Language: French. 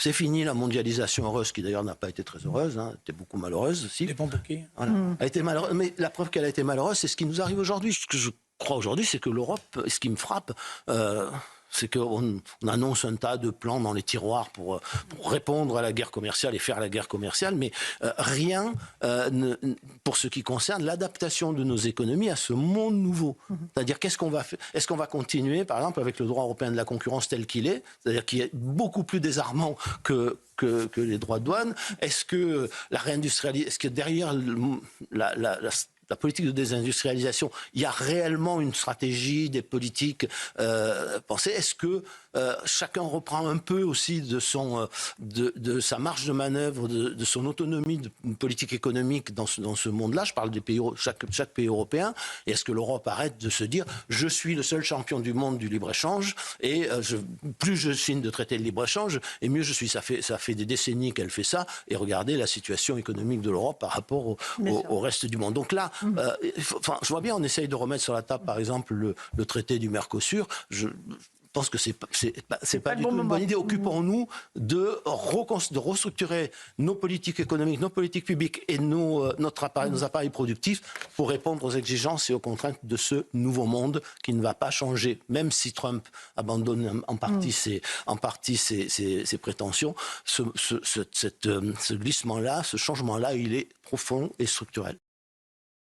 c'est fini la mondialisation heureuse, qui d'ailleurs n'a pas été très heureuse, hein, était beaucoup malheureuse aussi. Dépend pour qui. Voilà. Elle a été malheureuse, mais la preuve qu'elle a été malheureuse, c'est ce qui nous arrive aujourd'hui. Ce que je crois aujourd'hui, c'est que l'Europe, ce qui me frappe, c'est qu'on annonce un tas de plans dans les tiroirs pour répondre à la guerre commerciale et faire la guerre commerciale, mais rien pour ce qui concerne l'adaptation de nos économies à ce monde nouveau. C'est-à-dire, qu'est-ce qu'on va faire? Est-ce qu'on va continuer, par exemple, avec le droit européen de la concurrence tel qu'il est, c'est-à-dire qui est beaucoup plus désarmant que les droits de douane? Est-ce que la réindustrialisation, est-ce que derrière la politique de désindustrialisation, il y a réellement une stratégie, des politiques pensées? Est-ce que chacun reprend un peu aussi de sa marge de manœuvre, de son autonomie de politique économique dans ce monde-là? Je parle des pays, chaque pays européen. Et est-ce que l'Europe arrête de se dire je suis le seul champion du monde du libre-échange et plus je signe de traités de libre-échange et mieux je suis? Ça fait des décennies qu'elle fait ça, et regardez la situation économique de l'Europe par rapport au reste du monde. Donc là, je vois bien, on essaye de remettre sur la table, par exemple, le traité du Mercosur. Je pense que c'est pas du tout une bonne idée. Occupons-nous de restructurer nos politiques économiques, nos politiques publiques et nos appareils productifs pour répondre aux exigences et aux contraintes de ce nouveau monde qui ne va pas changer, même si Trump abandonne en partie ses prétentions. Ce glissement-là, ce changement-là, il est profond et structurel.